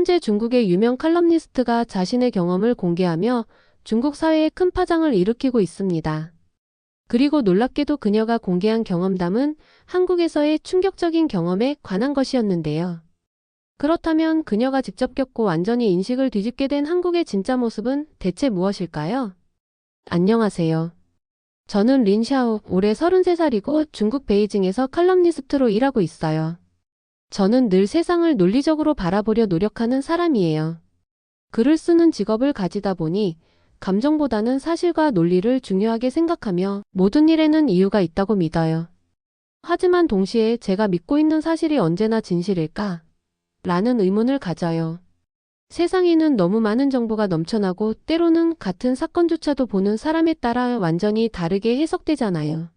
현재 중국의 유명 칼럼니스트가 자신의 경험을 공개하며 중국 사회에 큰 파장을 일으키고 있습니다. 그리고 놀랍게도 그녀가 공개한 경험담은 한국에서의 충격적인 경험에 관한 것이었는데요. 그렇다면 그녀가 직접 겪고 완전히 인식을 뒤집게 된 한국의 진짜 모습은 대체 무엇일까요? 안녕하세요. 저는 린샤오, 올해 33살이고 중국 베이징에서 칼럼니스트로 일하고 있어요. 저는 늘 세상을 논리적으로 바라보려 노력하는 사람이에요. 글을 쓰는 직업을 가지다 보니 감정보다는 사실과 논리를 중요하게 생각하며 모든 일에는 이유가 있다고 믿어요. 하지만 동시에 제가 믿고 있는 사실이 언제나 진실일까? 라는 의문을 가져요. 세상에는 너무 많은 정보가 넘쳐나고 때로는 같은 사건조차도 보는 사람에 따라 완전히 다르게 해석되잖아요.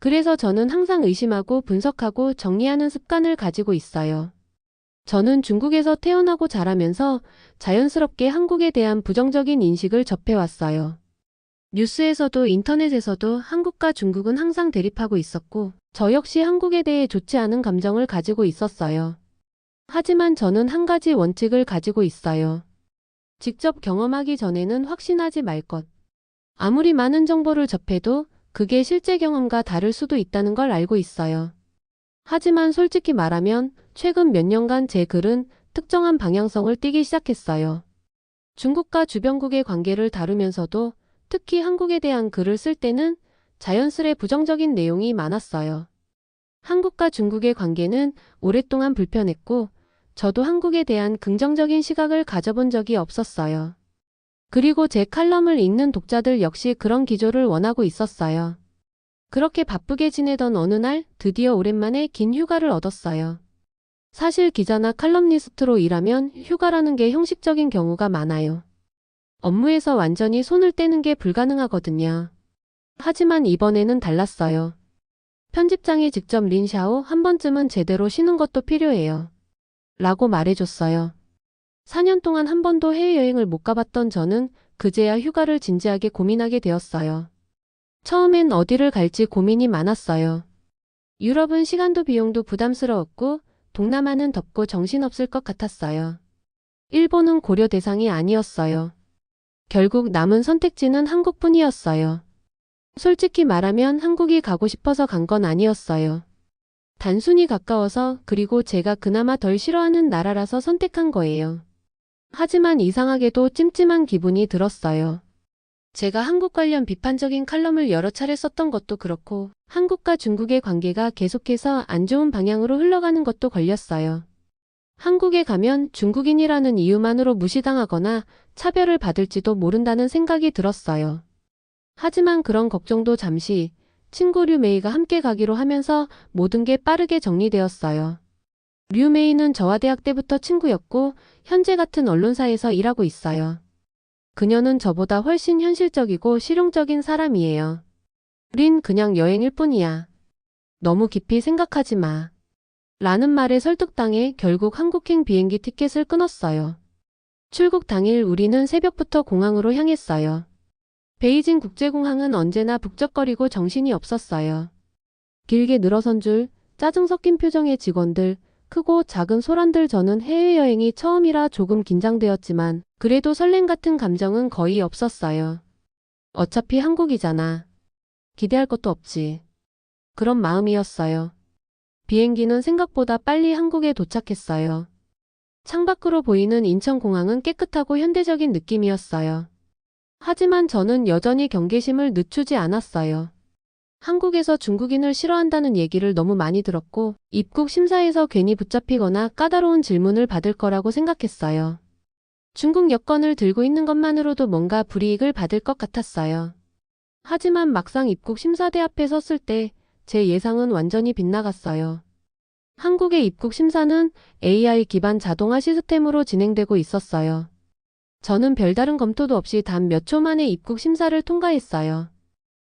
그래서 저는 항상 의심하고 분석하고 정리하는 습관을 가지고 있어요. 저는 중국에서 태어나고 자라면서 자연스럽게 한국에 대한 부정적인 인식을 접해왔어요. 뉴스에서도 인터넷에서도 한국과 중국은 항상 대립하고 있었고 저 역시 한국에 대해 좋지 않은 감정을 가지고 있었어요. 하지만 저는 한 가지 원칙을 가지고 있어요. 직접 경험하기 전에는 확신하지 말 것. 아무리 많은 정보를 접해도 그게 실제 경험과 다를 수도 있다는 걸 알고 있어요. 하지만 솔직히 말하면 최근 몇 년간 제 글은 특정한 방향성을 띠기 시작했어요. 중국과 주변국의 관계를 다루면서도 특히 한국에 대한 글을 쓸 때는 자연스레 부정적인 내용이 많았어요. 한국과 중국의 관계는 오랫동안 불편했고 저도 한국에 대한 긍정적인 시각을 가져본 적이 없었어요. 그리고 제 칼럼을 읽는 독자들 역시 그런 기조를 원하고 있었어요. 그렇게 바쁘게 지내던 어느 날 드디어 오랜만에 긴 휴가를 얻었어요. 사실 기자나 칼럼니스트로 일하면 휴가라는 게 형식적인 경우가 많아요. 업무에서 완전히 손을 떼는 게 불가능하거든요. 하지만 이번에는 달랐어요. 편집장이 직접 린샤오 한 번쯤은 제대로 쉬는 것도 필요해요. 라고 말해줬어요. 4년 동안 한 번도 해외여행을 못 가봤던 저는 그제야 휴가를 진지하게 고민하게 되었어요. 처음엔 어디를 갈지 고민이 많았어요. 유럽은 시간도 비용도 부담스러웠고 동남아는 덥고 정신없을 것 같았어요. 일본은 고려 대상이 아니었어요. 결국 남은 선택지는 한국뿐이었어요. 솔직히 말하면 한국이 가고 싶어서 간 건 아니었어요. 단순히 가까워서 그리고 제가 그나마 덜 싫어하는 나라라서 선택한 거예요. 하지만 이상하게도 찜찜한 기분이 들었어요. 제가 한국 관련 비판적인 칼럼을 여러 차례 썼던 것도 그렇고 한국과 중국의 관계가 계속해서 안 좋은 방향으로 흘러가는 것도 걸렸어요. 한국에 가면 중국인이라는 이유만으로 무시당하거나 차별을 받을지도 모른다는 생각이 들었어요. 하지만 그런 걱정도 잠시 친구 류메이가 함께 가기로 하면서 모든 게 빠르게 정리되었어요. 류메이는 저와 대학 때부터 친구였고 현재 같은 언론사에서 일하고 있어요. 그녀는 저보다 훨씬 현실적이고 실용적인 사람이에요. 린 그냥 여행일 뿐이야. 너무 깊이 생각하지 마. 라는 말에 설득당해 결국 한국행 비행기 티켓을 끊었어요. 출국 당일 우리는 새벽부터 공항으로 향했어요. 베이징 국제공항은 언제나 북적거리고 정신이 없었어요. 길게 늘어선 줄, 짜증 섞인 표정의 직원들, 크고 작은 소란들. 저는 해외여행이 처음이라 조금 긴장되었지만 그래도 설렘 같은 감정은 거의 없었어요. 어차피 한국이잖아. 기대할 것도 없지. 그런 마음이었어요. 비행기는 생각보다 빨리 한국에 도착했어요. 창밖으로 보이는 인천공항은 깨끗하고 현대적인 느낌이었어요. 하지만 저는 여전히 경계심을 늦추지 않았어요. 한국에서 중국인을 싫어한다는 얘기를 너무 많이 들었고 입국 심사에서 괜히 붙잡히거나 까다로운 질문을 받을 거라고 생각했어요. 중국 여권을 들고 있는 것만으로도 뭔가 불이익을 받을 것 같았어요. 하지만 막상 입국 심사대 앞에 섰을 때 제 예상은 완전히 빗나갔어요. 한국의 입국 심사는 AI 기반 자동화 시스템으로 진행되고 있었어요. 저는 별다른 검토도 없이 단 몇 초 만에 입국 심사를 통과했어요.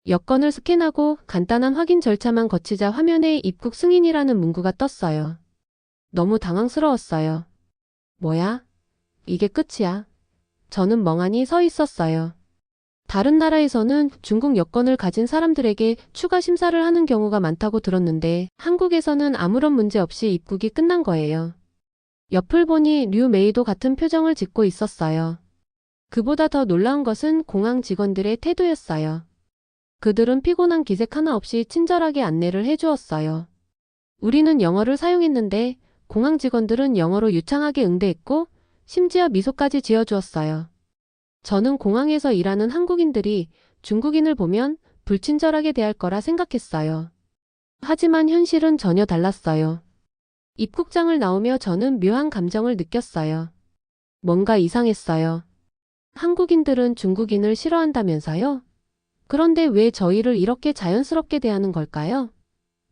여권을 스캔하고 간단한 확인 절차만 거치자 화면에 입국 승인이라는 문구가 떴어요. 너무 당황스러웠어요. 뭐야? 이게 끝이야? 저는 멍하니 서 있었어요. 다른 나라에서는 중국 여권을 가진 사람들에게 추가 심사를 하는 경우가 많다고 들었는데 한국에서는 아무런 문제 없이 입국이 끝난 거예요. 옆을 보니 류 메이도 같은 표정을 짓고 있었어요. 그보다 더 놀라운 것은 공항 직원들의 태도였어요. 그들은 피곤한 기색 하나 없이 친절하게 안내를 해주었어요. 우리는 영어를 사용했는데 공항 직원들은 영어로 유창하게 응대했고 심지어 미소까지 지어주었어요. 저는 공항에서 일하는 한국인들이 중국인을 보면 불친절하게 대할 거라 생각했어요. 하지만 현실은 전혀 달랐어요. 입국장을 나오며 저는 묘한 감정을 느꼈어요. 뭔가 이상했어요. 한국인들은 중국인을 싫어한다면서요? 그런데 왜 저희를 이렇게 자연스럽게 대하는 걸까요?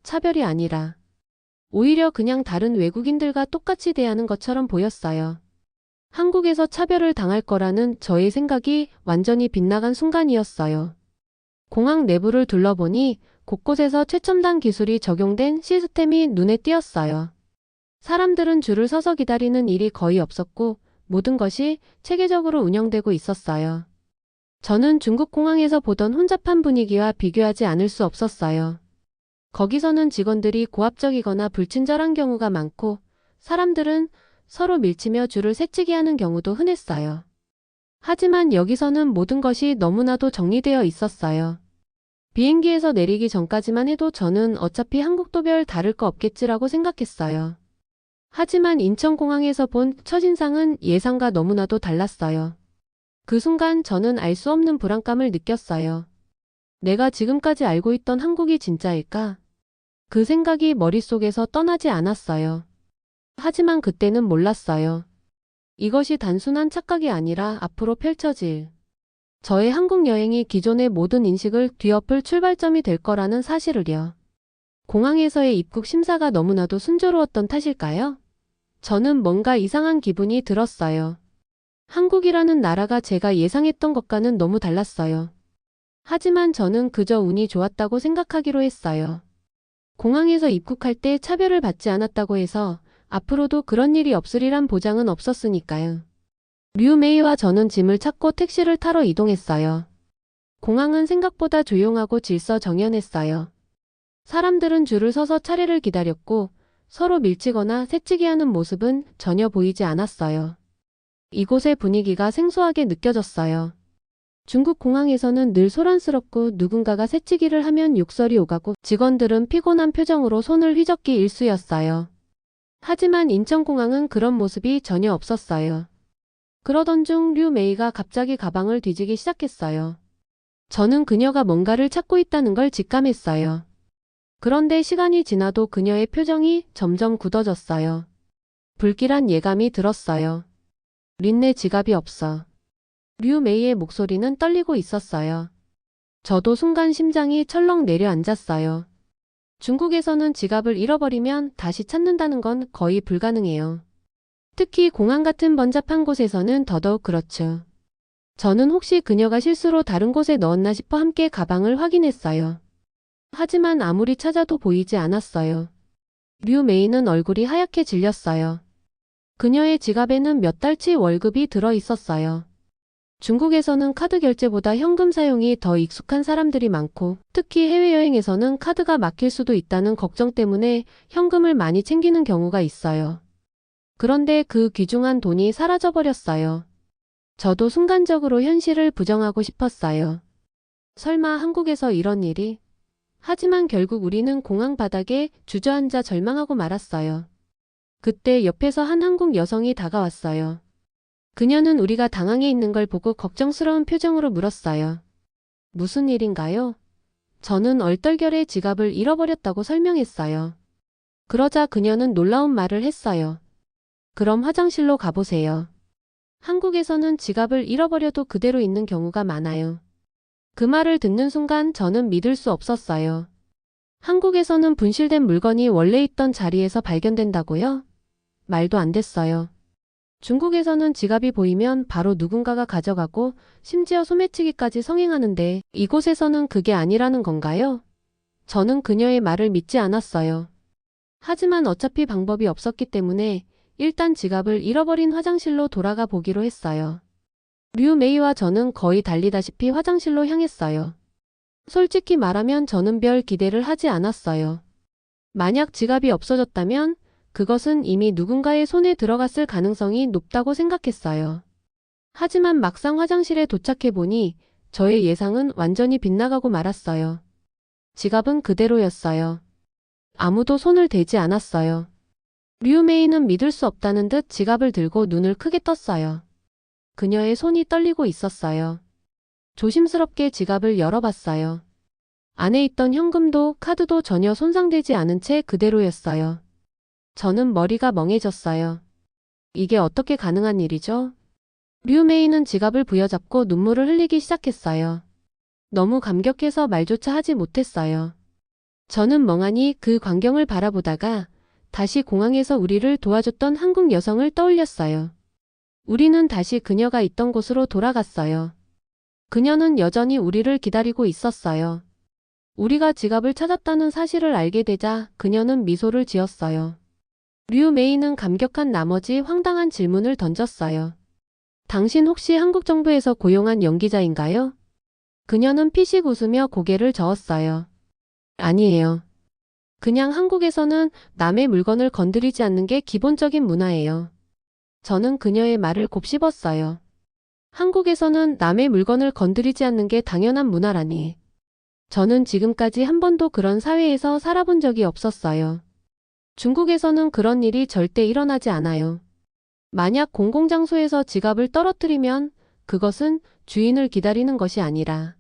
차별이 아니라 오히려 그냥 다른 외국인들과 똑같이 대하는 것처럼 보였어요. 한국에서 차별을 당할 거라는 저의 생각이 완전히 빗나간 순간이었어요. 공항 내부를 둘러보니 곳곳에서 최첨단 기술이 적용된 시스템이 눈에 띄었어요. 사람들은 줄을 서서 기다리는 일이 거의 없었고 모든 것이 체계적으로 운영되고 있었어요. 저는 중국 공항에서 보던 혼잡한 분위기와 비교하지 않을 수 없었어요. 거기서는 직원들이 고압적이거나 불친절한 경우가 많고 사람들은 서로 밀치며 줄을 새치기 하는 경우도 흔했어요. 하지만 여기서는 모든 것이 너무나도 정리되어 있었어요. 비행기에서 내리기 전까지만 해도 저는 어차피 한국도 별 다를 거 없겠지라고 생각했어요. 하지만 인천공항에서 본 첫인상은 예상과 너무나도 달랐어요. 그 순간 저는 알 수 없는 불안감을 느꼈어요. 내가 지금까지 알고 있던 한국이 진짜일까? 그 생각이 머릿속에서 떠나지 않았어요. 하지만 그때는 몰랐어요. 이것이 단순한 착각이 아니라 앞으로 펼쳐질 저의 한국 여행이 기존의 모든 인식을 뒤엎을 출발점이 될 거라는 사실을요. 공항에서의 입국 심사가 너무나도 순조로웠던 탓일까요? 저는 뭔가 이상한 기분이 들었어요. 한국이라는 나라가 제가 예상했던 것과는 너무 달랐어요. 하지만 저는 그저 운이 좋았다고 생각하기로 했어요. 공항에서 입국할 때 차별을 받지 않았다고 해서 앞으로도 그런 일이 없으리란 보장은 없었으니까요. 류 메이와 저는 짐을 찾고 택시를 타러 이동했어요. 공항은 생각보다 조용하고 질서정연했어요. 사람들은 줄을 서서 차례를 기다렸고 서로 밀치거나 새치기 하는 모습은 전혀 보이지 않았어요. 이곳의 분위기가 생소하게 느껴졌어요. 중국 공항에서는 늘 소란스럽고 누군가가 새치기를 하면 욕설이 오가고 직원들은 피곤한 표정으로 손을 휘젓기 일쑤였어요. 하지만 인천공항은 그런 모습이 전혀 없었어요. 그러던 중 류 메이가 갑자기 가방을 뒤지기 시작했어요. 저는 그녀가 뭔가를 찾고 있다는 걸 직감했어요. 그런데 시간이 지나도 그녀의 표정이 점점 굳어졌어요. 불길한 예감이 들었어요. 린네 지갑이 없어. 류 메이의 목소리는 떨리고 있었어요. 저도 순간 심장이 철렁 내려앉았어요. 중국에서는 지갑을 잃어버리면 다시 찾는다는 건 거의 불가능해요. 특히 공항 같은 번잡한 곳에서는 더더욱 그렇죠. 저는 혹시 그녀가 실수로 다른 곳에 넣었나 싶어 함께 가방을 확인했어요. 하지만 아무리 찾아도 보이지 않았어요. 류 메이는 얼굴이 하얗게 질렸어요. 그녀의 지갑에는 몇 달치 월급이 들어 있었어요. 중국에서는 카드 결제보다 현금 사용이 더 익숙한 사람들이 많고 특히 해외여행에서는 카드가 막힐 수도 있다는 걱정 때문에 현금을 많이 챙기는 경우가 있어요. 그런데 그 귀중한 돈이 사라져버렸어요. 저도 순간적으로 현실을 부정하고 싶었어요. 설마 한국에서 이런 일이? 하지만 결국 우리는 공항 바닥에 주저앉아 절망하고 말았어요. 그때 옆에서 한 한국 여성이 다가왔어요. 그녀는 우리가 당황해 있는 걸 보고 걱정스러운 표정으로 물었어요. 무슨 일인가요? 저는 얼떨결에 지갑을 잃어버렸다고 설명했어요. 그러자 그녀는 놀라운 말을 했어요. 그럼 화장실로 가보세요. 한국에서는 지갑을 잃어버려도 그대로 있는 경우가 많아요. 그 말을 듣는 순간 저는 믿을 수 없었어요. 한국에서는 분실된 물건이 원래 있던 자리에서 발견된다고요? 말도 안 됐어요. 중국에서는 지갑이 보이면 바로 누군가가 가져가고 심지어 소매치기까지 성행하는데 이곳에서는 그게 아니라는 건가요? 저는 그녀의 말을 믿지 않았어요. 하지만 어차피 방법이 없었기 때문에 일단 지갑을 잃어버린 화장실로 돌아가 보기로 했어요. 류 메이와 저는 거의 달리다시피 화장실로 향했어요. 솔직히 말하면 저는 별 기대를 하지 않았어요. 만약 지갑이 없어졌다면 그것은 이미 누군가의 손에 들어갔을 가능성이 높다고 생각했어요. 하지만 막상 화장실에 도착해보니 저의 예상은 완전히 빗나가고 말았어요. 지갑은 그대로였어요. 아무도 손을 대지 않았어요. 류메이는 믿을 수 없다는 듯 지갑을 들고 눈을 크게 떴어요. 그녀의 손이 떨리고 있었어요. 조심스럽게 지갑을 열어봤어요. 안에 있던 현금도 카드도 전혀 손상되지 않은 채 그대로였어요. 저는 머리가 멍해졌어요. 이게 어떻게 가능한 일이죠? 류메이는 지갑을 부여잡고 눈물을 흘리기 시작했어요. 너무 감격해서 말조차 하지 못했어요. 저는 멍하니 그 광경을 바라보다가 다시 공항에서 우리를 도와줬던 한국 여성을 떠올렸어요. 우리는 다시 그녀가 있던 곳으로 돌아갔어요. 그녀는 여전히 우리를 기다리고 있었어요. 우리가 지갑을 찾았다는 사실을 알게 되자 그녀는 미소를 지었어요. 류메이는 감격한 나머지 황당한 질문을 던졌어요. 당신 혹시 한국 정부에서 고용한 연기자인가요? 그녀는 피식 웃으며 고개를 저었어요. 아니에요. 그냥 한국에서는 남의 물건을 건드리지 않는 게 기본적인 문화예요. 저는 그녀의 말을 곱씹었어요. 한국에서는 남의 물건을 건드리지 않는 게 당연한 문화라니. 저는 지금까지 한 번도 그런 사회에서 살아본 적이 없었어요. 중국에서는 그런 일이 절대 일어나지 않아요. 만약 공공장소에서 지갑을 떨어뜨리면 그것은 주인을 기다리는 것이 아니라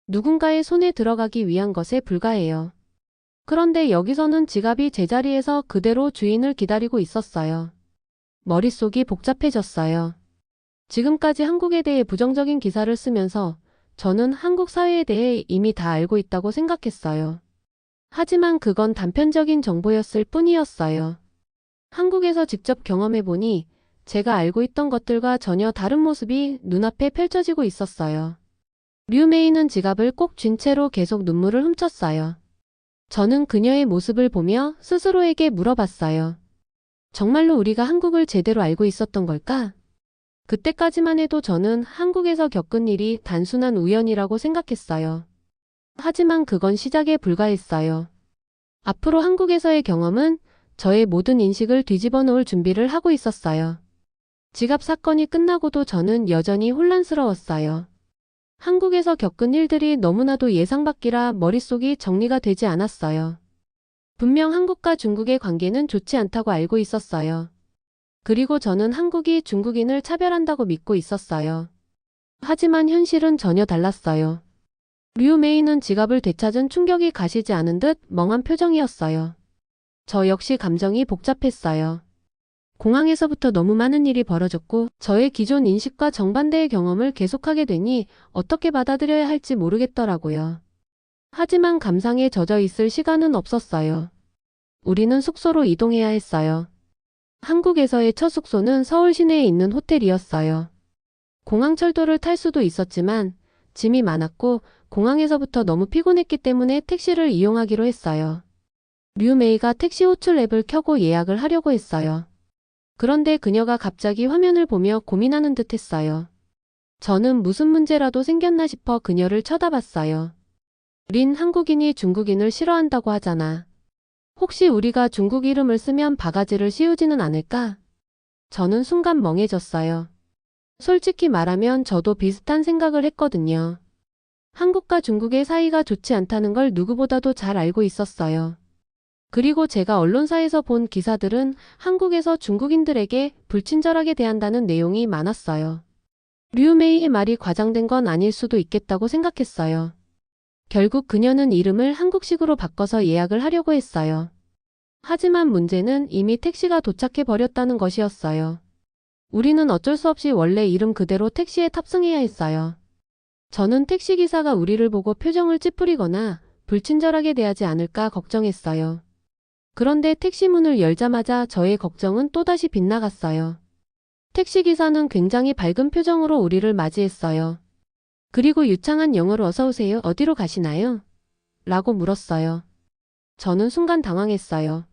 누군가의 손에 들어가기 위한 것에 불과해요. 그런데 여기서는 지갑이 제자리에서 그대로 주인을 기다리고 있었어요. 머릿속이 복잡해졌어요. 지금까지 한국에 대해 부정적인 기사를 쓰면서 저는 한국 사회에 대해 이미 다 알고 있다고 생각했어요. 하지만 그건 단편적인 정보였을 뿐이었어요. 한국에서 직접 경험해보니 제가 알고 있던 것들과 전혀 다른 모습이 눈앞에 펼쳐지고 있었어요. 류메이는 지갑을 꼭 쥔 채로 계속 눈물을 훔쳤어요. 저는 그녀의 모습을 보며 스스로에게 물어봤어요. 정말로 우리가 한국을 제대로 알고 있었던 걸까? 그때까지만 해도 저는 한국에서 겪은 일이 단순한 우연이라고 생각했어요. 하지만 그건 시작에 불과했어요. 앞으로 한국에서의 경험은 저의 모든 인식을 뒤집어 놓을 준비를 하고 있었어요. 지갑 사건이 끝나고도 저는 여전히 혼란스러웠어요. 한국에서 겪은 일들이 너무나도 예상 밖이라 머릿속이 정리가 되지 않았어요. 분명 한국과 중국의 관계는 좋지 않다고 알고 있었어요. 그리고 저는 한국이 중국인을 차별한다고 믿고 있었어요. 하지만 현실은 전혀 달랐어요. 류메이는 지갑을 되찾은 충격이 가시지 않은 듯 멍한 표정이었어요. 저 역시 감정이 복잡했어요. 공항에서부터 너무 많은 일이 벌어졌고 저의 기존 인식과 정반대의 경험을 계속하게 되니 어떻게 받아들여야 할지 모르겠더라고요. 하지만 감상에 젖어 있을 시간은 없었어요. 우리는 숙소로 이동해야 했어요. 한국에서의 첫 숙소는 서울 시내에 있는 호텔이었어요. 공항철도를 탈 수도 있었지만 짐이 많았고 공항에서부터 너무 피곤했기 때문에 택시를 이용하기로 했어요. 류메이가 택시 호출 앱을 켜고 예약을 하려고 했어요. 그런데 그녀가 갑자기 화면을 보며 고민하는 듯 했어요. 저는 무슨 문제라도 생겼나 싶어 그녀를 쳐다봤어요. 우린 한국인이 중국인을 싫어한다고 하잖아. 혹시 우리가 중국 이름을 쓰면 바가지를 씌우지는 않을까? 저는 순간 멍해졌어요. 솔직히 말하면 저도 비슷한 생각을 했거든요. 한국과 중국의 사이가 좋지 않다는 걸 누구보다도 잘 알고 있었어요. 그리고 제가 언론사에서 본 기사들은 한국에서 중국인들에게 불친절하게 대한다는 내용이 많았어요. 류메이의 말이 과장된 건 아닐 수도 있겠다고 생각했어요. 결국 그녀는 이름을 한국식으로 바꿔서 예약을 하려고 했어요. 하지만 문제는 이미 택시가 도착해 버렸다는 것이었어요. 우리는 어쩔 수 없이 원래 이름 그대로 택시에 탑승해야 했어요. 저는 택시기사가 우리를 보고 표정을 찌푸리거나 불친절하게 대하지 않을까 걱정했어요. 그런데 택시 문을 열자마자 저의 걱정은 또다시 빗나갔어요. 택시기사는 굉장히 밝은 표정으로 우리를 맞이했어요. 그리고 유창한 영어로 어서 오세요. 어디로 가시나요? 라고 물었어요. 저는 순간 당황했어요.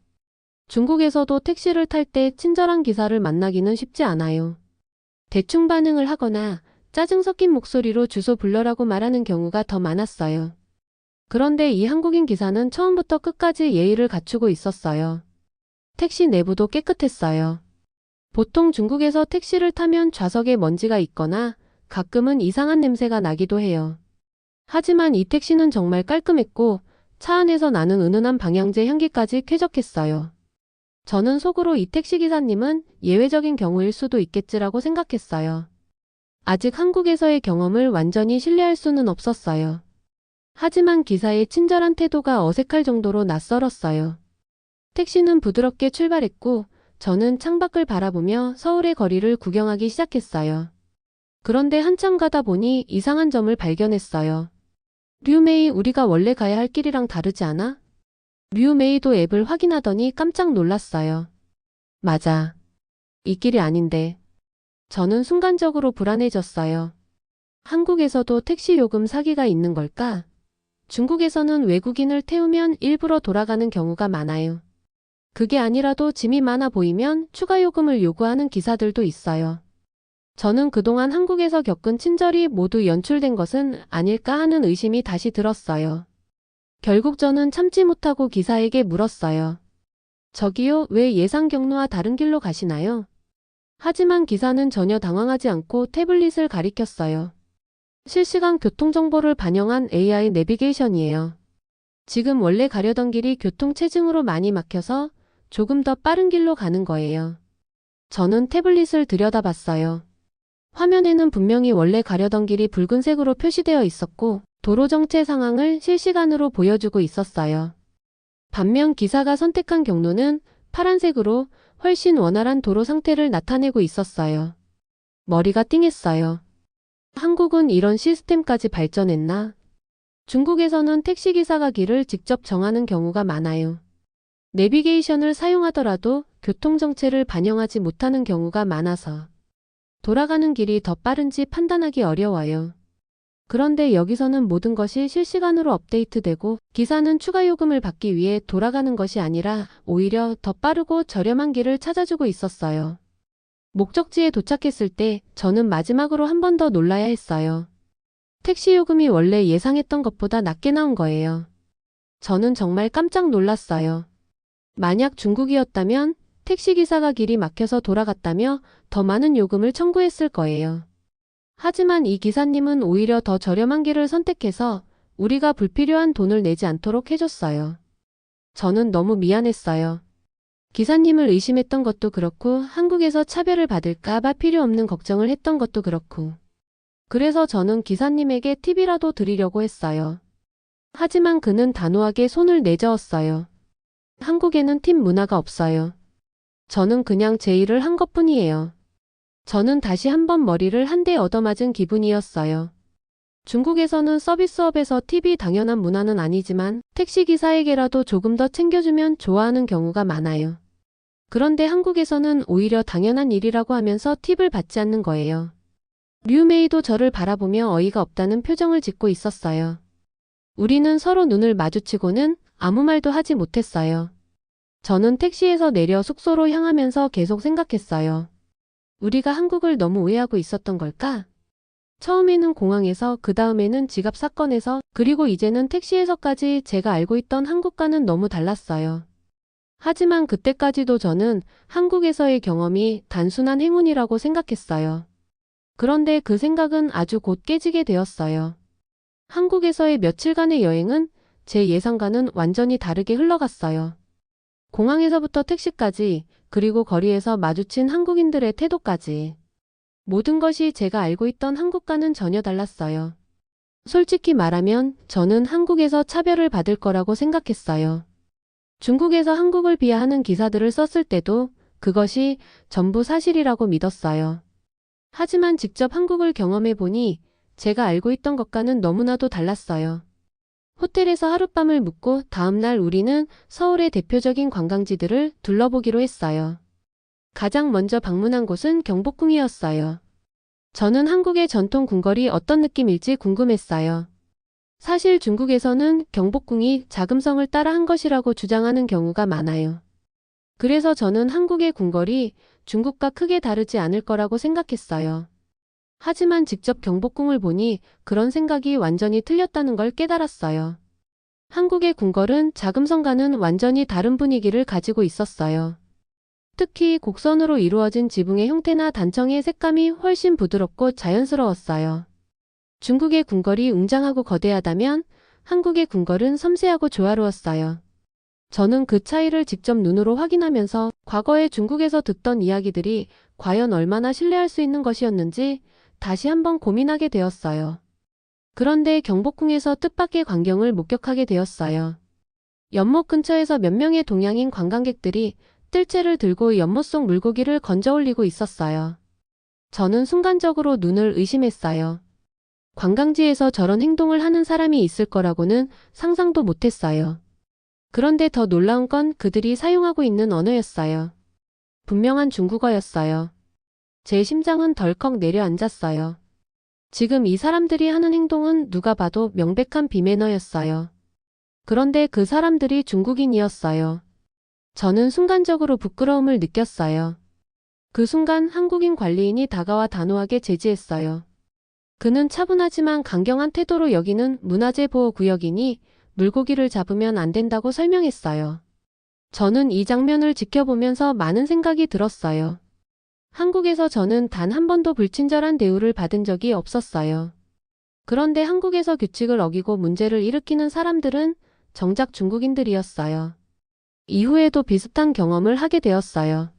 중국에서도 택시를 탈 때 친절한 기사를 만나기는 쉽지 않아요. 대충 반응을 하거나 짜증 섞인 목소리로 주소 불러라고 말하는 경우가 더 많았어요. 그런데 이 한국인 기사는 처음부터 끝까지 예의를 갖추고 있었어요. 택시 내부도 깨끗했어요. 보통 중국에서 택시를 타면 좌석에 먼지가 있거나 가끔은 이상한 냄새가 나기도 해요. 하지만 이 택시는 정말 깔끔했고 차 안에서 나는 은은한 방향제 향기까지 쾌적했어요. 저는 속으로 이 택시 기사님은 예외적인 경우일 수도 있겠지라고 생각했어요. 아직 한국에서의 경험을 완전히 신뢰할 수는 없었어요. 하지만 기사의 친절한 태도가 어색할 정도로 낯설었어요. 택시는 부드럽게 출발했고 저는 창밖을 바라보며 서울의 거리를 구경하기 시작했어요. 그런데 한참 가다 보니 이상한 점을 발견했어요. 류메이, 우리가 원래 가야 할 길이랑 다르지 않아? 류메이도 앱을 확인하더니 깜짝 놀랐어요. 맞아. 이 길이 아닌데. 저는 순간적으로 불안해졌어요. 한국에서도 택시 요금 사기가 있는 걸까? 중국에서는 외국인을 태우면 일부러 돌아가는 경우가 많아요. 그게 아니라도 짐이 많아 보이면 추가 요금을 요구하는 기사들도 있어요. 저는 그동안 한국에서 겪은 친절이 모두 연출된 것은 아닐까 하는 의심이 다시 들었어요. 결국 저는 참지 못하고 기사에게 물었어요. 저기요, 왜 예상 경로와 다른 길로 가시나요? 하지만 기사는 전혀 당황하지 않고 태블릿을 가리켰어요. 실시간 교통정보를 반영한 AI 내비게이션이에요. 지금 원래 가려던 길이 교통체증으로 많이 막혀서 조금 더 빠른 길로 가는 거예요. 저는 태블릿을 들여다봤어요. 화면에는 분명히 원래 가려던 길이 붉은색으로 표시되어 있었고 도로 정체 상황을 실시간으로 보여주고 있었어요. 반면 기사가 선택한 경로는 파란색으로 훨씬 원활한 도로 상태를 나타내고 있었어요. 머리가 띵했어요. 한국은 이런 시스템까지 발전했나? 중국에서는 택시기사가 길을 직접 정하는 경우가 많아요. 내비게이션을 사용하더라도 교통정체를 반영하지 못하는 경우가 많아서 돌아가는 길이 더 빠른지 판단하기 어려워요. 그런데 여기서는 모든 것이 실시간으로 업데이트되고 기사는 추가 요금을 받기 위해 돌아가는 것이 아니라 오히려 더 빠르고 저렴한 길을 찾아주고 있었어요. 목적지에 도착했을 때 저는 마지막으로 한 번 더 놀라야 했어요. 택시 요금이 원래 예상했던 것보다 낮게 나온 거예요. 저는 정말 깜짝 놀랐어요. 만약 중국이었다면 택시기사가 길이 막혀서 돌아갔다며 더 많은 요금을 청구했을 거예요. 하지만 이 기사님은 오히려 더 저렴한 길을 선택해서 우리가 불필요한 돈을 내지 않도록 해줬어요. 저는 너무 미안했어요. 기사님을 의심했던 것도 그렇고 한국에서 차별을 받을까 봐 필요 없는 걱정을 했던 것도 그렇고. 그래서 저는 기사님에게 팁이라도 드리려고 했어요. 하지만 그는 단호하게 손을 내저었어요. 한국에는 팁 문화가 없어요. 저는 그냥 제 일을 한 것뿐이에요. 저는 다시 한번 머리를 한 대 얻어맞은 기분이었어요. 중국에서는 서비스업에서 팁이 당연한 문화는 아니지만 택시기사에게라도 조금 더 챙겨주면 좋아하는 경우가 많아요. 그런데 한국에서는 오히려 당연한 일이라고 하면서 팁을 받지 않는 거예요. 류메이도 저를 바라보며 어이가 없다는 표정을 짓고 있었어요. 우리는 서로 눈을 마주치고는 아무 말도 하지 못했어요. 저는 택시에서 내려 숙소로 향하면서 계속 생각했어요. 우리가 한국을 너무 오해하고 있었던 걸까? 처음에는 공항에서, 그 다음에는 지갑 사건에서, 그리고 이제는 택시에서까지 제가 알고 있던 한국과는 너무 달랐어요. 하지만 그때까지도 저는 한국에서의 경험이 단순한 행운이라고 생각했어요. 그런데 그 생각은 아주 곧 깨지게 되었어요. 한국에서의 며칠간의 여행은 제 예상과는 완전히 다르게 흘러갔어요. 공항에서부터 택시까지, 그리고 거리에서 마주친 한국인들의 태도까지. 모든 것이 제가 알고 있던 한국과는 전혀 달랐어요. 솔직히 말하면 저는 한국에서 차별을 받을 거라고 생각했어요. 중국에서 한국을 비하하는 기사들을 썼을 때도 그것이 전부 사실이라고 믿었어요. 하지만 직접 한국을 경험해 보니 제가 알고 있던 것과는 너무나도 달랐어요. 호텔에서 하룻밤을 묵고 다음날 우리는 서울의 대표적인 관광지들을 둘러보기로 했어요. 가장 먼저 방문한 곳은 경복궁이었어요. 저는 한국의 전통 궁궐이 어떤 느낌일지 궁금했어요. 사실 중국에서는 경복궁이 자금성을 따라 한 것이라고 주장하는 경우가 많아요. 그래서 저는 한국의 궁궐이 중국과 크게 다르지 않을 거라고 생각했어요. 하지만 직접 경복궁을 보니 그런 생각이 완전히 틀렸다는 걸 깨달았어요. 한국의 궁궐은 자금성과는 완전히 다른 분위기를 가지고 있었어요. 특히 곡선으로 이루어진 지붕의 형태나 단청의 색감이 훨씬 부드럽고 자연스러웠어요. 중국의 궁궐이 웅장하고 거대하다면 한국의 궁궐은 섬세하고 조화로웠어요. 저는 그 차이를 직접 눈으로 확인하면서 과거에 중국에서 듣던 이야기들이 과연 얼마나 신뢰할 수 있는 것이었는지 다시 한번 고민하게 되었어요. 그런데 경복궁에서 뜻밖의 광경을 목격하게 되었어요. 연못 근처에서 몇 명의 동양인 관광객들이 뜰채를 들고 연못 속 물고기를 건져 올리고 있었어요. 저는 순간적으로 눈을 의심했어요. 관광지에서 저런 행동을 하는 사람이 있을 거라고는 상상도 못했어요. 그런데 더 놀라운 건 그들이 사용하고 있는 언어였어요. 분명한 중국어였어요. 제 심장은 덜컥 내려앉았어요. 지금 이 사람들이 하는 행동은 누가 봐도 명백한 비매너였어요. 그런데 그 사람들이 중국인이었어요. 저는 순간적으로 부끄러움을 느꼈어요. 그 순간 한국인 관리인이 다가와 단호하게 제지했어요. 그는 차분하지만 강경한 태도로 여기는 문화재 보호 구역이니 물고기를 잡으면 안 된다고 설명했어요. 저는 이 장면을 지켜보면서 많은 생각이 들었어요. 한국에서 저는 단 한 번도 불친절한 대우를 받은 적이 없었어요. 그런데 한국에서 규칙을 어기고 문제를 일으키는 사람들은 정작 중국인들이었어요. 이후에도 비슷한 경험을 하게 되었어요.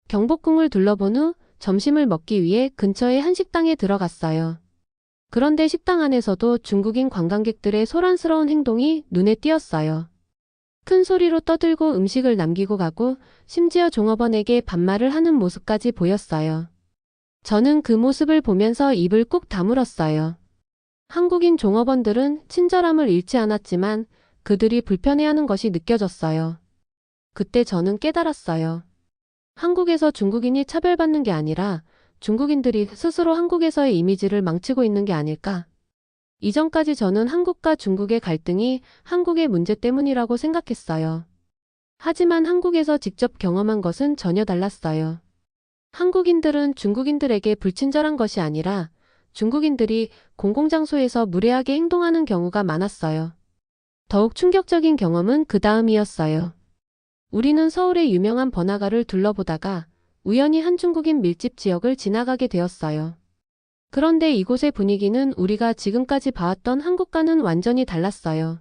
경복궁을 둘러본 후 점심을 먹기 위해 근처의 한식당에 들어갔어요. 그런데 식당 안에서도 중국인 관광객들의 소란스러운 행동이 눈에 띄었어요. 큰 소리로 떠들고 음식을 남기고 가고 심지어 종업원에게 반말을 하는 모습까지 보였어요. 저는 그 모습을 보면서 입을 꾹 다물었어요. 한국인 종업원들은 친절함을 잃지 않았지만 그들이 불편해하는 것이 느껴졌어요. 그때 저는 깨달았어요. 한국에서 중국인이 차별받는 게 아니라 중국인들이 스스로 한국에서의 이미지를 망치고 있는 게 아닐까. 이전까지 저는 한국과 중국의 갈등이 한국의 문제 때문이라고 생각했어요. 하지만 한국에서 직접 경험한 것은 전혀 달랐어요. 한국인들은 중국인들에게 불친절한 것이 아니라 중국인들이 공공장소에서 무례하게 행동하는 경우가 많았어요. 더욱 충격적인 경험은 그 다음이었어요. 우리는 서울의 유명한 번화가를 둘러보다가 우연히 한 중국인 밀집 지역을 지나가게 되었어요. 그런데 이곳의 분위기는 우리가 지금까지 봐왔던 한국과는 완전히 달랐어요.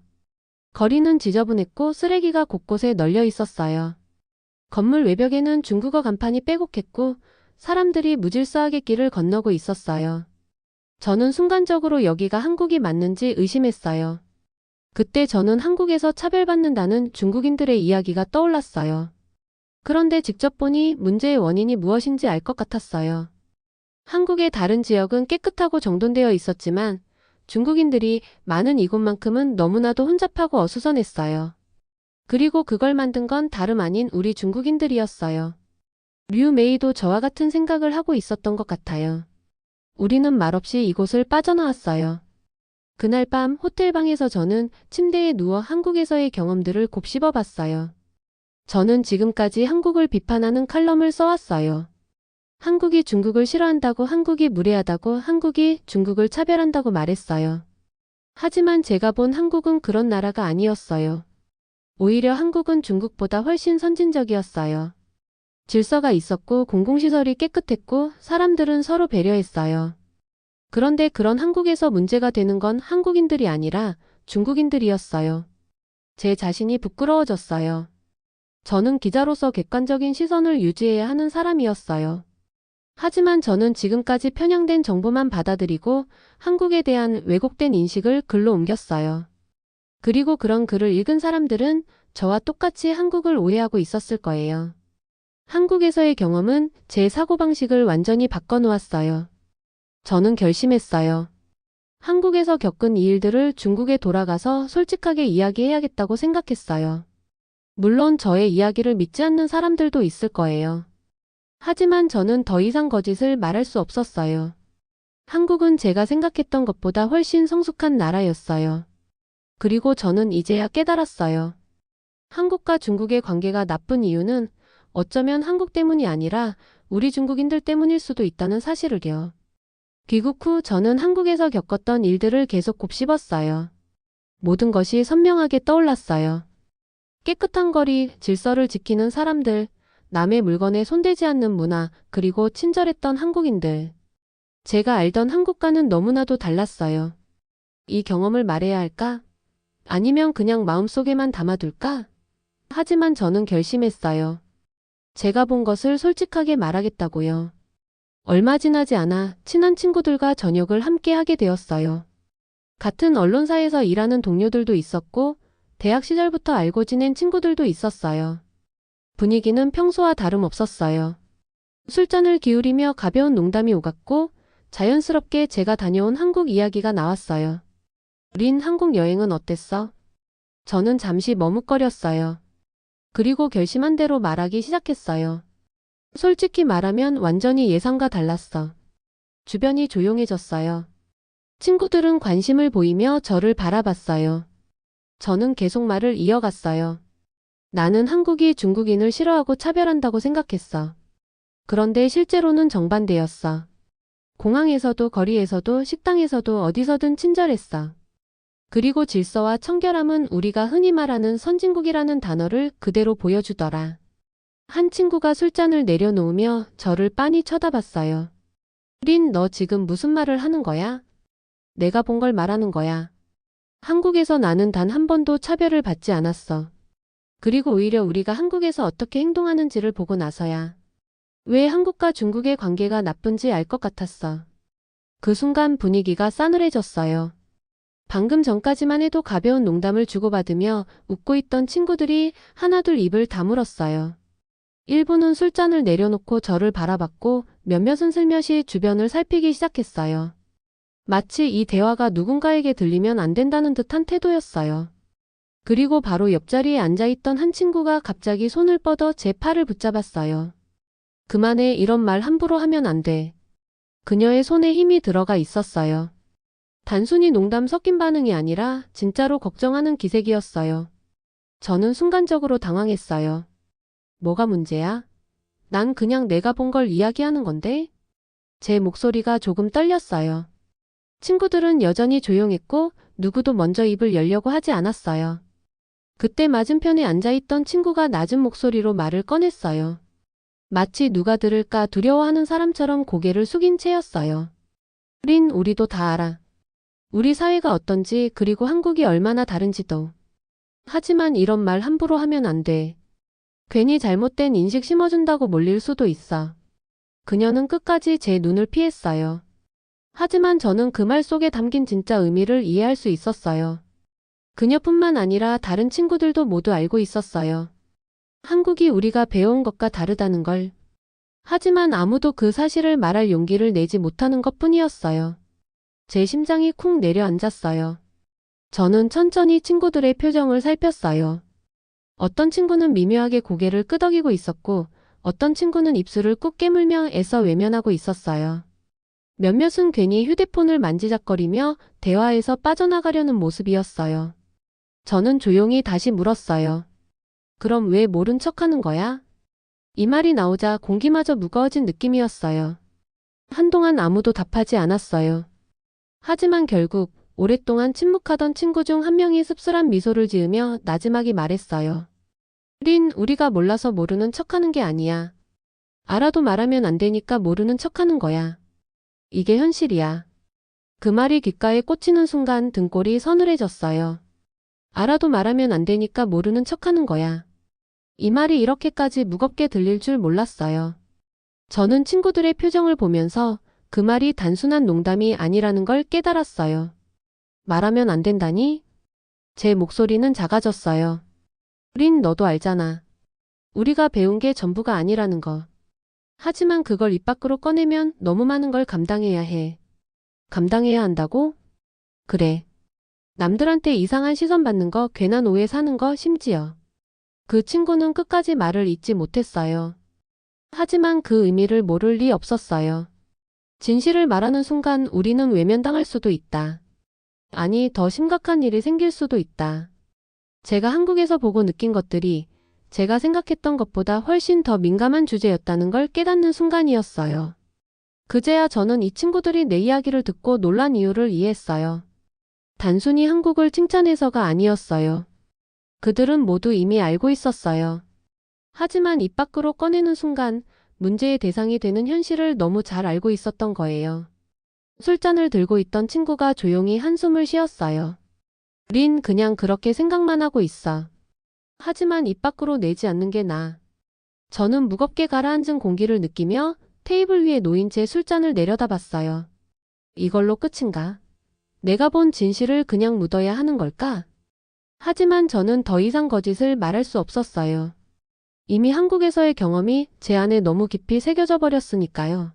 거리는 지저분했고 쓰레기가 곳곳에 널려 있었어요. 건물 외벽에는 중국어 간판이 빼곡했고 사람들이 무질서하게 길을 건너고 있었어요. 저는 순간적으로 여기가 한국이 맞는지 의심했어요. 그때 저는 한국에서 차별받는다는 중국인들의 이야기가 떠올랐어요. 그런데 직접 보니 문제의 원인이 무엇인지 알 것 같았어요. 한국의 다른 지역은 깨끗하고 정돈되어 있었지만 중국인들이 많은 이곳만큼은 너무나도 혼잡하고 어수선했어요. 그리고 그걸 만든 건 다름 아닌 우리 중국인들이었어요. 류 메이도 저와 같은 생각을 하고 있었던 것 같아요. 우리는 말없이 이곳을 빠져나왔어요. 그날 밤 호텔방에서 저는 침대에 누워 한국에서의 경험들을 곱씹어 봤어요. 저는 지금까지 한국을 비판하는 칼럼을 써왔어요. 한국이 중국을 싫어한다고, 한국이 무례하다고, 한국이 중국을 차별한다고 말했어요. 하지만 제가 본 한국은 그런 나라가 아니었어요. 오히려 한국은 중국보다 훨씬 선진적이었어요. 질서가 있었고 공공시설이 깨끗했고 사람들은 서로 배려했어요. 그런데 그런 한국에서 문제가 되는 건 한국인들이 아니라 중국인들이었어요. 제 자신이 부끄러워졌어요. 저는 기자로서 객관적인 시선을 유지해야 하는 사람이었어요. 하지만 저는 지금까지 편향된 정보만 받아들이고 한국에 대한 왜곡된 인식을 글로 옮겼어요. 그리고 그런 글을 읽은 사람들은 저와 똑같이 한국을 오해하고 있었을 거예요. 한국에서의 경험은 제 사고방식을 완전히 바꿔놓았어요. 저는 결심했어요. 한국에서 겪은 이 일들을 중국에 돌아가서 솔직하게 이야기해야겠다고 생각했어요. 물론 저의 이야기를 믿지 않는 사람들도 있을 거예요. 하지만 저는 더 이상 거짓을 말할 수 없었어요. 한국은 제가 생각했던 것보다 훨씬 성숙한 나라였어요. 그리고 저는 이제야 깨달았어요. 한국과 중국의 관계가 나쁜 이유는 어쩌면 한국 때문이 아니라 우리 중국인들 때문일 수도 있다는 사실을요. 귀국 후 저는 한국에서 겪었던 일들을 계속 곱씹었어요. 모든 것이 선명하게 떠올랐어요. 깨끗한 거리, 질서를 지키는 사람들, 남의 물건에 손대지 않는 문화, 그리고 친절했던 한국인들. 제가 알던 한국과는 너무나도 달랐어요. 이 경험을 말해야 할까? 아니면 그냥 마음속에만 담아둘까? 하지만 저는 결심했어요. 제가 본 것을 솔직하게 말하겠다고요. 얼마 지나지 않아 친한 친구들과 저녁을 함께 하게 되었어요. 같은 언론사에서 일하는 동료들도 있었고, 대학 시절부터 알고 지낸 친구들도 있었어요. 분위기는 평소와 다름없었어요. 술잔을 기울이며 가벼운 농담이 오갔고, 자연스럽게 제가 다녀온 한국 이야기가 나왔어요. 린, 한국 여행은 어땠어? 저는 잠시 머뭇거렸어요. 그리고 결심한 대로 말하기 시작했어요. 솔직히 말하면 완전히 예상과 달랐어. 주변이 조용해졌어요. 친구들은 관심을 보이며 저를 바라봤어요. 저는 계속 말을 이어갔어요. 나는 한국이 중국인을 싫어하고 차별한다고 생각했어. 그런데 실제로는 정반대였어. 공항에서도 거리에서도 식당에서도 어디서든 친절했어. 그리고 질서와 청결함은 우리가 흔히 말하는 선진국이라는 단어를 그대로 보여주더라. 한 친구가 술잔을 내려놓으며 저를 빤히 쳐다봤어요. 린, 너 지금 무슨 말을 하는 거야? 내가 본 걸 말하는 거야. 한국에서 나는 단 한 번도 차별을 받지 않았어. 그리고 오히려 우리가 한국에서 어떻게 행동하는지를 보고 나서야 왜 한국과 중국의 관계가 나쁜지 알 것 같았어. 그 순간 분위기가 싸늘해졌어요. 방금 전까지만 해도 가벼운 농담을 주고받으며 웃고 있던 친구들이 하나둘 입을 다물었어요. 일부는 술잔을 내려놓고 저를 바라봤고 몇몇은 슬며시 주변을 살피기 시작했어요. 마치 이 대화가 누군가에게 들리면 안 된다는 듯한 태도였어요. 그리고 바로 옆자리에 앉아있던 한 친구가 갑자기 손을 뻗어 제 팔을 붙잡았어요. 그만해, 이런 말 함부로 하면 안 돼. 그녀의 손에 힘이 들어가 있었어요. 단순히 농담 섞인 반응이 아니라 진짜로 걱정하는 기색이었어요. 저는 순간적으로 당황했어요. 뭐가 문제야? 난 그냥 내가 본 걸 이야기하는 건데? 제 목소리가 조금 떨렸어요. 친구들은 여전히 조용했고 누구도 먼저 입을 열려고 하지 않았어요. 그때 맞은편에 앉아있던 친구가 낮은 목소리로 말을 꺼냈어요. 마치 누가 들을까 두려워하는 사람처럼 고개를 숙인 채였어요. 린, 우리도 다 알아. 우리 사회가 어떤지, 그리고 한국이 얼마나 다른지도. 하지만 이런 말 함부로 하면 안 돼. 괜히 잘못된 인식 심어준다고 몰릴 수도 있어. 그녀는 끝까지 제 눈을 피했어요. 하지만 저는 그 말 속에 담긴 진짜 의미를 이해할 수 있었어요. 그녀뿐만 아니라 다른 친구들도 모두 알고 있었어요. 한국이 우리가 배워온 것과 다르다는 걸. 하지만 아무도 그 사실을 말할 용기를 내지 못하는 것뿐이었어요. 제 심장이 쿵 내려앉았어요. 저는 천천히 친구들의 표정을 살폈어요. 어떤 친구는 미묘하게 고개를 끄덕이고 있었고, 어떤 친구는 입술을 꾹 깨물며 애써 외면하고 있었어요. 몇몇은 괜히 휴대폰을 만지작거리며 대화에서 빠져나가려는 모습이었어요. 저는 조용히 다시 물었어요. 그럼 왜 모른 척하는 거야? 이 말이 나오자 공기마저 무거워진 느낌이었어요. 한동안 아무도 답하지 않았어요. 하지만 결국 오랫동안 침묵하던 친구 중 한 명이 씁쓸한 미소를 지으며 나지막이 말했어요. 린, 우리가 몰라서 모르는 척하는 게 아니야. 알아도 말하면 안 되니까 모르는 척하는 거야. 이게 현실이야. 그 말이 귓가에 꽂히는 순간 등골이 서늘해졌어요. 알아도 말하면 안 되니까 모르는 척하는 거야. 이 말이 이렇게까지 무겁게 들릴 줄 몰랐어요. 저는 친구들의 표정을 보면서 그 말이 단순한 농담이 아니라는 걸 깨달았어요. 말하면 안 된다니? 제 목소리는 작아졌어요. 린, 너도 알잖아. 우리가 배운 게 전부가 아니라는 거. 하지만 그걸 입 밖으로 꺼내면 너무 많은 걸 감당해야 해. 감당해야 한다고? 그래. 남들한테 이상한 시선 받는 거, 괜한 오해 사는 거, 심지어. 그 친구는 끝까지 말을 잇지 못했어요. 하지만 그 의미를 모를 리 없었어요. 진실을 말하는 순간 우리는 외면당할 수도 있다. 아니, 더 심각한 일이 생길 수도 있다. 제가 한국에서 보고 느낀 것들이 제가 생각했던 것보다 훨씬 더 민감한 주제였다는 걸 깨닫는 순간이었어요. 그제야 저는 이 친구들이 내 이야기를 듣고 놀란 이유를 이해했어요. 단순히 한국을 칭찬해서가 아니었어요. 그들은 모두 이미 알고 있었어요. 하지만 입 밖으로 꺼내는 순간 문제의 대상이 되는 현실을 너무 잘 알고 있었던 거예요. 술잔을 들고 있던 친구가 조용히 한숨을 쉬었어요. 린 그냥 그렇게 생각만 하고 있어. 하지만 입 밖으로 내지 않는 게 나아. 저는 무겁게 가라앉은 공기를 느끼며 테이블 위에 놓인 제 술잔을 내려다봤어요. 이걸로 끝인가? 내가 본 진실을 그냥 묻어야 하는 걸까? 하지만 저는 더 이상 거짓을 말할 수 없었어요. 이미 한국에서의 경험이 제 안에 너무 깊이 새겨져 버렸으니까요.